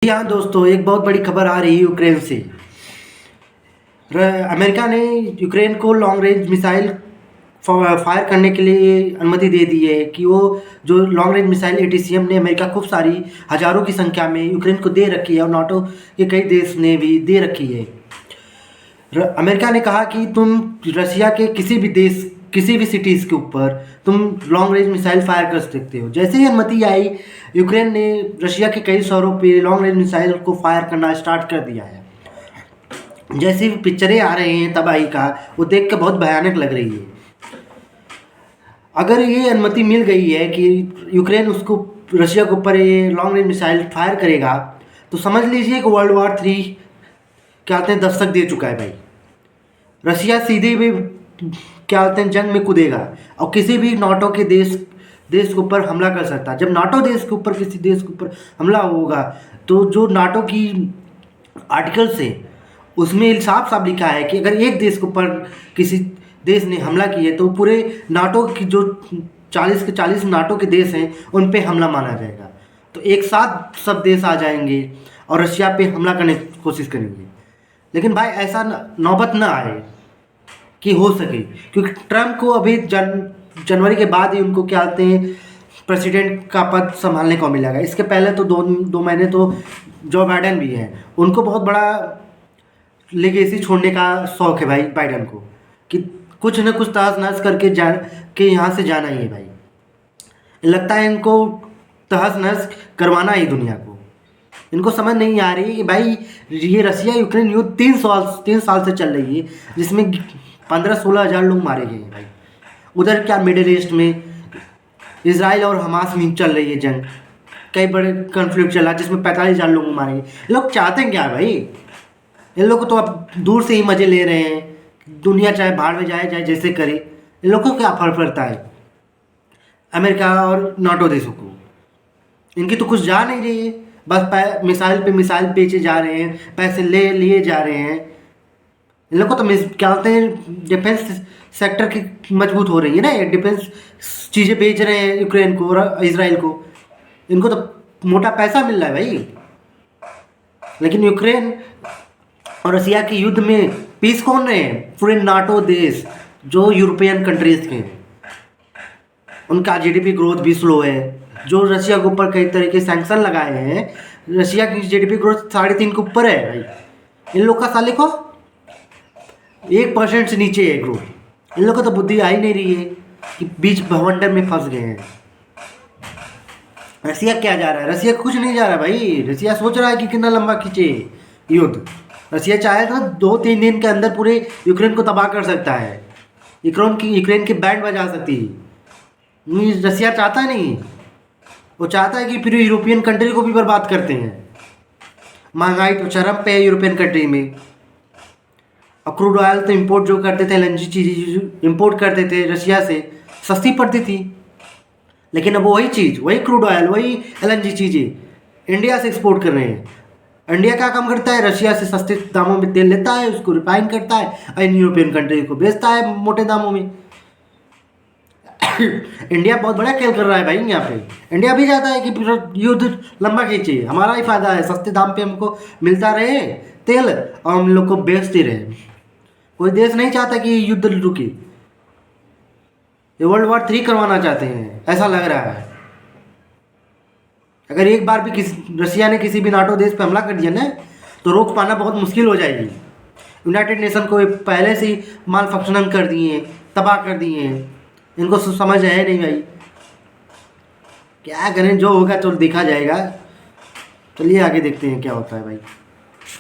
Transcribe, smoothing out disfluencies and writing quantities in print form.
जी हाँ दोस्तों, एक बहुत बड़ी खबर आ रही है यूक्रेन से। अमेरिका ने यूक्रेन को लॉन्ग रेंज मिसाइल फायर करने के लिए अनुमति दे दी है कि वो जो लॉन्ग रेंज मिसाइल एटीसीएम ने अमेरिका खूब सारी हज़ारों की संख्या में यूक्रेन को दे रखी है और नाटो के कई देश ने भी दे रखी है। अमेरिका ने कहा कि तुम रशिया के किसी भी देश किसी भी सिटीज़ के ऊपर तुम लॉन्ग रेंज मिसाइल फायर कर सकते हो। जैसे ही अनुमति आई, यूक्रेन ने रशिया के कई शहरों पे लॉन्ग रेंज मिसाइल को फायर करना स्टार्ट कर दिया है। जैसी भी पिक्चरें आ रही हैं तबाही का, वो देख के बहुत भयानक लग रही है। अगर ये अनुमति मिल गई है कि यूक्रेन उसको रशिया के ऊपर ये लॉन्ग रेंज मिसाइल फायर करेगा, तो समझ लीजिए कि वर्ल्ड वॉर 3 क्या कहते हैं दस्तक दे चुका है भाई। रशिया सीधे भी क्या कहते हैं जंग में कूदेगा और किसी भी नाटो के देश के ऊपर हमला कर सकता है। जब नाटो देश के ऊपर किसी देश के ऊपर हमला होगा तो जो नाटो की आर्टिकल्स है उसमें साफ साफ लिखा है कि अगर एक देश के ऊपर किसी देश ने हमला किया तो पूरे नाटो की जो 40 के 40 नाटो के देश हैं उन पे हमला माना जाएगा। तो एक साथ सब देश आ जाएंगे और रशिया पे हमला करने की कोशिश करेंगे। लेकिन भाई ऐसा नौबत ना आए कि हो सके, क्योंकि ट्रम्प को अभी जनवरी के बाद ही उनको क्या कहते हैं प्रेसिडेंट का पद संभालने को मिलेगा। इसके पहले तो दो महीने तो जो बाइडेन भी हैं, उनको बहुत बड़ा लेगेसी छोड़ने का शौक है भाई बाइडेन को, कि कुछ न कुछ तहस नहस करके यहाँ से जाना ही है भाई। लगता है इनको तहस नहस करवाना ही दुनिया को। इनको समझ नहीं आ रही कि भाई ये रशिया यूक्रेन युद्ध 3 साल से चल रही है, जिसमें 15-16 हज़ार लोग मारे गए हैं भाई। उधर क्या मिडिल ईस्ट में इसराइल और हमास में चल रही है जंग, कई बड़े कन्फ्लिक्ट चला जिसमें 45 हज़ार लोग मारे गए। लोग चाहते हैं क्या भाई? इन लोग को तो अब दूर से ही मज़े ले रहे हैं, दुनिया चाहे भाड़ में जाए जैसे करे। इन लोग को क्या फर्क पड़ता है अमेरिका और नाटो देशों को? इनकी तो कुछ जा नहीं रही है, बस मिसाइल पे मिसाइल बेचे जा रहे हैं, पैसे लिए जा रहे हैं। इन लोग को तो क्या कहते हैं डिफेंस सेक्टर की मजबूत हो रही है ना, ये डिफेंस चीज़ें बेच रहे हैं यूक्रेन को और इसराइल को। इनको तो मोटा पैसा मिल रहा है भाई। लेकिन यूक्रेन और रशिया के युद्ध में पीस कौन रहे हैं? पूरे नाटो देश जो यूरोपियन कंट्रीज के हैं। उनका जीडीपी ग्रोथ भी स्लो है। जो रशिया के ऊपर कई तरह के सैंक्शन लगाए हैं, रशिया की जीडीपी ग्रोथ 3.5 के ऊपर है भाई। इन लोग का साले को 1% से नीचे है ग्रोथ। इन लोग को तो बुद्धि आ ही नहीं रही है कि बीच भवंडर में फंस गए हैं। रशिया क्या जा रहा है? रशिया कुछ नहीं जा रहा भाई। रशिया सोच रहा है कि कितना लंबा खींचे युद्ध। रशिया चाहे तो 2-3 दिन के अंदर पूरे यूक्रेन को तबाह कर सकता है, यूक्रेन की बैंड बजा सकती है। रशिया चाहता नहीं, वो चाहता है कि फिर यूरोपियन कंट्री को भी बर्बाद करते हैं। महंगाई तो चरम पे है यूरोपियन कंट्री में। और क्रूड ऑयल तो इंपोर्ट जो करते थे, एलएनजी चीज़ इंपोर्ट करते थे रशिया से, सस्ती पड़ती थी। लेकिन अब वही चीज़, वही क्रूड ऑयल, वही एलएनजी चीज़ें इंडिया से एक्सपोर्ट कर रहे हैं। इंडिया क्या काम करता है? रशिया से सस्ते दामों में तेल लेता है, उसको रिफाइन करता है और इन यूरोपियन कंट्री को बेचता है मोटे दामों में। इंडिया बहुत बड़ा खेल कर रहा है भाई यहाँ पे। इंडिया भी चाहता है कि युद्ध लंबा खींचे, हमारा ही फायदा है, सस्ते दाम पे हमको मिलता रहे तेल और हम लोग को बेचते रहे। कोई देश नहीं चाहता कि युद्ध रुके। ये वर्ल्ड वॉर 3 करवाना चाहते हैं, ऐसा लग रहा है। अगर एक बार भी रशिया ने किसी भी नाटो देश पे हमला कर दिया ना, तो रोक पाना बहुत मुश्किल हो जाएगी। यूनाइटेड नेशन को पहले से ही माल फंक्शनिंग कर दिए हैं, तबाह कर दिए हैं। इनको समझ है नहीं भाई, क्या करें। जो होगा तो देखा जाएगा। चलिए आगे देखते हैं क्या होता है भाई।